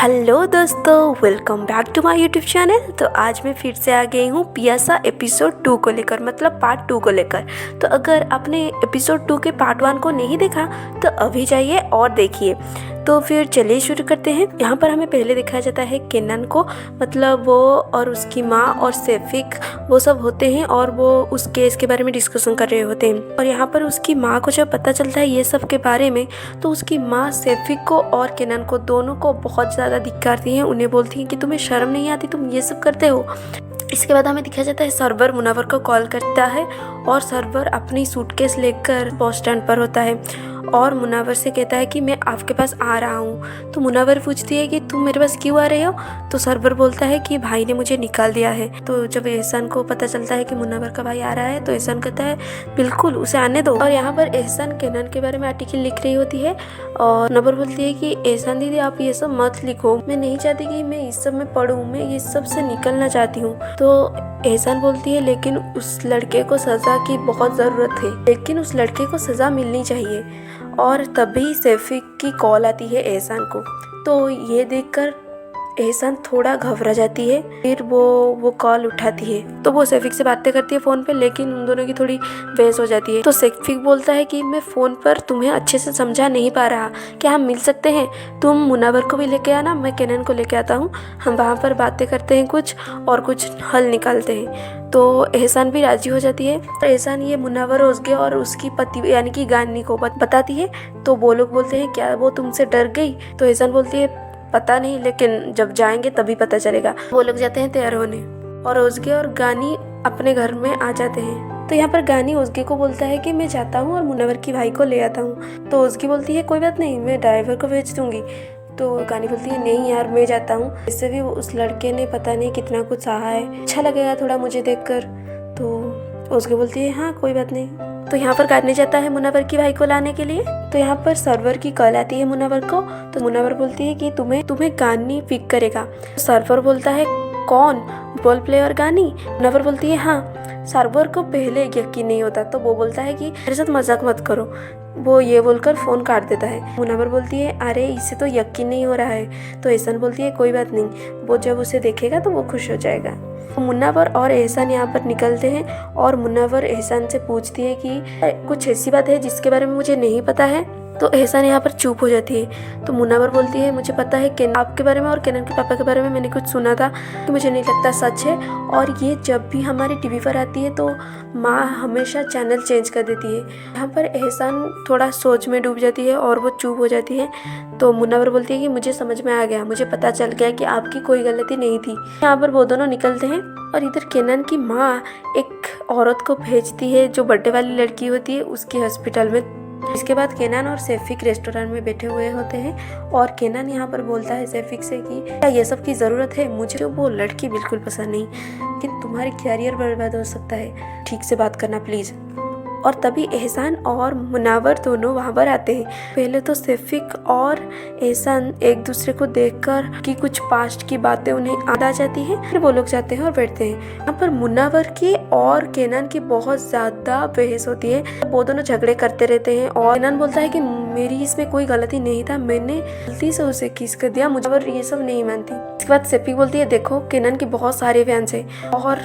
Hello दोस्तों, welcome back to my YouTube channel. तो आज मैं फिर से आ गई हूँ पियासा एपिसोड 2 को लेकर, मतलब पार्ट 2 को लेकर। तो अगर आपने एपिसोड 2 के पार्ट 1 को नहीं देखा तो अभी जाइए और देखिए। तो फिर चलिए शुरू करते हैं। यहाँ पर हमें पहले दिखाया जाता है केनन को, मतलब वो और उसकी माँ और सेफिक वो सब होते हैं और वो उस केस के बारे में डिस्कशन कर रहे होते हैं। और यहाँ पर उसकी माँ को जब पता चलता है ये सब के बारे में, तो उसकी माँ सेफिक को और केनन को दोनों को बहुत ज़्यादा धिक्कारती हैं। उन्हें बोलती हैं कि तुम्हें शर्म नहीं आती, तुम ये सब करते हो। इसके बाद हमें दिखाया जाता है सरवर मुनव्वर को कॉल करता है और सरवर अपनी सूटकेस लेकर बस स्टैंड पर होता है और मुनव्वर से कहता है कि मैं आपके पास आ रहा हूँ। तो मुनव्वर पूछती है कि तुम मेरे पास क्यों आ रहे हो। तो सरवर बोलता है कि भाई ने मुझे निकाल दिया है। तो जब एहसान को पता चलता है कि मुनव्वर का भाई आ रहा है तो एहसान कहता है बिल्कुल उसे आने दो। और यहाँ पर एहसान केनन के बारे में आर्टिकल लिख रही होती है और मुनव्वर बोलती है कि एहसान दीदी आप ये सब मत लिखो, मैं नहीं चाहती कि मैं इस सब में पढ़ूँ, मैं ये सब से निकलना चाहती हूँ। तो एहसान बोलती है लेकिन उस लड़के को सज़ा की बहुत ज़रूरत है, लेकिन उस लड़के को सज़ा मिलनी चाहिए। और तभी सेफिक की कॉल आती है एहसान को। तो ये देखकर एहसान थोड़ा घबरा जाती है। फिर वो कॉल उठाती है तो वो सेफिक से बातें करती है फ़ोन पे, लेकिन उन दोनों की थोड़ी बहस हो जाती है। तो सेफिक बोलता है कि मैं फ़ोन पर तुम्हें अच्छे से समझा नहीं पा रहा, क्या हम मिल सकते हैं? तुम मुनव्वर को भी लेके आना, मैं केनन को लेके आता हूँ, हम वहाँ पर बातें करते हैं कुछ और कुछ हल निकालते हैं। तो एहसान भी राजी हो जाती है। तो एहसान ये मुनव्वर ओज़गे और उसकी पति यानी कि गानी को बताती है। तो वो लोग बोलते हैं क्या वो तुमसे डर गई? तो एहसान बोलती है पता नहीं, लेकिन जब जाएंगे तभी पता चलेगा। वो लोग जाते हैं तैयार होने और ओज़गे और गानी अपने घर में आ जाते हैं। तो यहाँ पर गानी ओज़गे को बोलता है कि मैं जाता हूँ और मुनव्वर की भाई को ले आता हूँ। तो ओज़गे बोलती है कोई बात नहीं, मैं ड्राइवर को भेज दूंगी। तो गानी बोलती है नहीं यार मैं जाता हूँ, इससे भी उस लड़के ने पता नहीं कितना कुछ सहा है, अच्छा लगेगा थोड़ा मुझे देखकर। तो ओज़गे बोलती है हाँ कोई बात नहीं। तो यहाँ पर गानी जाता है मुनव्वर की भाई को लाने के लिए। तो यहाँ पर सर्वर की कॉल आती है मुनव्वर को। तो मुनव्वर बोलती है कि तुम्हें गानी पिक करेगा। सर्वर बोलता है कौन, बॉल प्लेयर गानी? मुनव्वर बोलती है हाँ। सर्वर को पहले यकीन नहीं होता तो वो बोलता है कि मेरे साथ मजाक मत करो। वो ये बोलकर फ़ोन काट देता है। मुनव्वर बोलती है अरे इसे तो यकीन नहीं हो रहा है। तो एहसान बोलती है कोई बात नहीं, वो जब उसे देखेगा तो वो खुश हो जाएगा। मुनव्वर और एहसान यहाँ पर निकलते हैं और मुनव्वर एहसान से पूछती है कि कुछ ऐसी बात है जिसके बारे में मुझे नहीं पता है। तो एहसान यहाँ पर चुप हो जाती है। तो मुनव्वर बोलती है मुझे पता है केनन आपके बारे में और केनन के पापा के बारे में मैंने कुछ सुना था कि मुझे नहीं लगता सच है, और ये जब भी हमारी टीवी पर आती है तो माँ हमेशा चैनल चेंज कर देती है। यहाँ पर एहसान थोड़ा सोच में डूब जाती है और वो चुप हो जाती है। तो मुनव्वर बोलती है कि मुझे समझ में आ गया, मुझे पता चल गया कि आपकी कोई गलती नहीं थी। यहाँ पर वो दोनों निकलते हैं और इधर केनन की माँ एक औरत को भेजती है जो बर्थडे वाली लड़की होती है उसकी हॉस्पिटल में। इसके बाद केनन और सेफिक रेस्टोरेंट में बैठे हुए होते हैं और केनन यहाँ पर बोलता है सेफिक से कि क्या ये सब की ज़रूरत है, मुझे वो लड़की बिल्कुल पसंद नहीं, लेकिन तुम्हारी कैरियर बर्बाद हो सकता है, ठीक से बात करना प्लीज़। और तभी एहसान और मुनव्वर दोनों वहाँ पर आते हैं। पहले तो सेफिक और एहसान एक दूसरे को देखकर कि कुछ पास्ट की बातें उन्हें याद आ जाती हैं। फिर वो लोग जाते हैं और बैठते हैं। यहाँ पर मुनव्वर की और केनन की बहुत ज़्यादा बहस होती है। वो दोनों झगड़े करते रहते हैं और केनन बोलता है कि मेरी इसमें कोई गलती नहीं था, मैंने गलती से उसे किस कर दिया, मुझे ये सब नहीं मानती। इसके बाद सेफिक बोलती है देखो केनन के बहुत सारे फैंस हैं और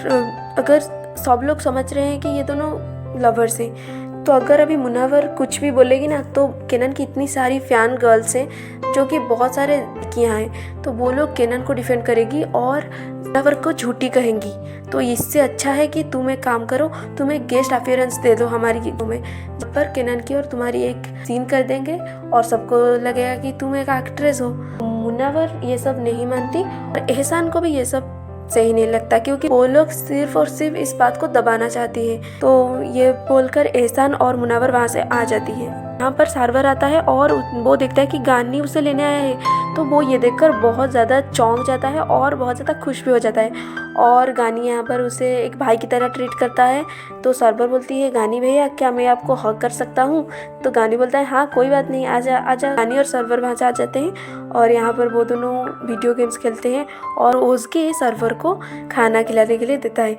अगर सब लोग समझ रहे हैं कि ये दोनों लवर्स हैं, तो अगर अभी मुनव्वर कुछ भी बोलेगी ना तो केनन की इतनी सारी फैन गर्ल्स हैं जो कि बहुत सारे लड़कियां हैं, तो वो लोग केनन को डिफेंड करेगी और मुनव्वर को झूठी कहेंगी। तो इससे अच्छा है कि तुम एक काम करो, तुम्हें गेस्ट अपीयरेंस दे दो हमारी में, जब पर केनन की और तुम्हारी एक सीन कर देंगे और सबको लगेगा कि तुम एक एक्ट्रेस हो। मुनव्वर ये सब नहीं मानती और एहसान को भी ये सब सही नहीं लगता क्योंकि वो लोग सिर्फ और सिर्फ इस बात को दबाना चाहती है। तो ये बोलकर एहसान और मुनव्वर वहाँ से आ जाती है। यहाँ पर सर्वर आता है और वो देखता है कि गानी उसे लेने आया है। तो वो ये देखकर बहुत ज़्यादा चौंक जाता है और बहुत ज़्यादा खुश भी हो जाता है और गानी यहाँ पर उसे एक भाई की तरह ट्रीट करता है। तो सर्वर बोलती है गानी भैया क्या मैं आपको हक कर सकता हूँ? तो गानी बोलता है हाँ कोई बात नहीं, आजा आजा। गानी और सर्वर वहाँ से आ जाते हैं और यहाँ पर वो दोनों वीडियो गेम्स खेलते हैं और ओज़गे सर्वर को खाना खिलाने के लिए देता है।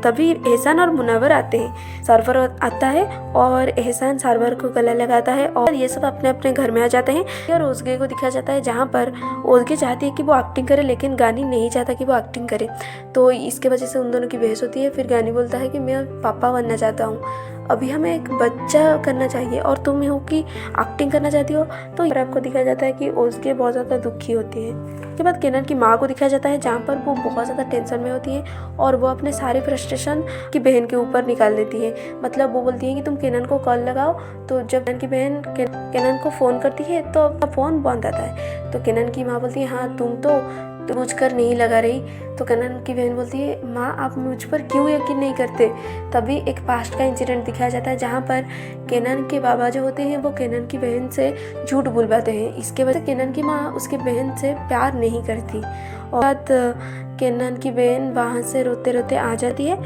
तभी एहसान और मुनव्वर आते हैं। सर्वर आता है और एहसान सर्वर को को गला लगाता है और ये सब अपने अपने घर में आ जाते हैं। और ओजगे को दिखाया जाता है जहाँ पर ओजगे चाहती है कि वो एक्टिंग करे, लेकिन गानी नहीं चाहता कि वो एक्टिंग करे। तो इसके वजह से उन दोनों की बहस होती है। फिर गानी बोलता है कि मैं पापा बनना चाहता हूँ, अभी हमें एक बच्चा करना चाहिए और तुम हो कि एक्टिंग करना चाहती हो। तो यहाँ पर आपको दिखाया जाता है कि ओजगे बहुत ज़्यादा दुखी होती है। उसके बाद केनन की माँ को दिखाया जाता है जहाँ पर वो बहुत ज़्यादा टेंशन में होती है और वो अपने सारे फ्रस्ट्रेशन की बहन के ऊपर निकाल देती है। मतलब वो बोलती है कि तुम केनन को कॉल लगाओ। तो जब केनन की बहन केनन को फ़ोन करती है तो फ़ोन बंद आता है। तो केनन की माँ बोलती है हाँ तुम तो मुझ कर नहीं लगा रही। तो केनन की बहन बोलती है माँ आप मुझ पर क्यों यकीन नहीं करते। तभी एक पास्ट का इंसिडेंट दिखाया जाता है जहाँ पर केनन के बाबा जो होते हैं वो केनन की बहन से झूठ बुलवाते हैं। इसके वजह से केनन की माँ उसके बहन से प्यार नहीं करती और बाद केनन की बहन वहाँ से रोते रोते आ जाती है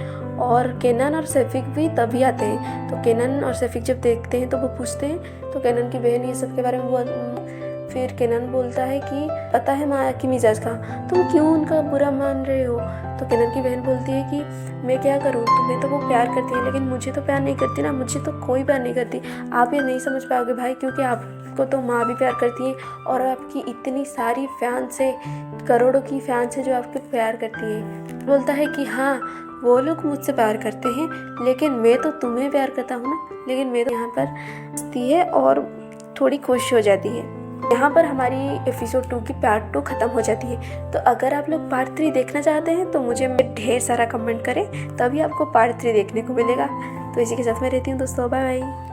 और केनन और सैफिक भी तभी आते हैं। तो केनन और सैफिक जब देखते हैं तो वो पूछते हैं। तो केनन की बहन ये सब के बारे में फिर केनन बोलता है कि पता है माँ की मिजाज का, तुम क्यों उनका बुरा मान रहे हो। तो केनन की बहन बोलती है कि मैं क्या करूँ, तुम्हें तो वो प्यार करती है लेकिन मुझे तो प्यार नहीं करती ना, मुझे तो कोई प्यार नहीं करती। आप ये नहीं समझ पाओगे भाई, क्योंकि आपको तो माँ भी प्यार करती है और आपकी इतनी सारी फैंस है, करोड़ों की फैंस है जो आपको प्यार करती है। बोलता है कि हाँ वो लोग मुझसे प्यार करते हैं लेकिन मैं तो तुम्हें प्यार करता हूँ ना। लेकिन मैं तो यहाँ पर हंसती है और थोड़ी खुश हो जाती है। यहाँ पर हमारी एपिसोड 2 की पार्ट 2 ख़त्म हो जाती है। तो अगर आप लोग पार्ट 3 देखना चाहते हैं तो मुझे ढेर सारा कमेंट करें, तभी आपको पार्ट 3 देखने को मिलेगा। तो इसी के साथ मैं रहती हूँ दोस्तों, बाय बाय।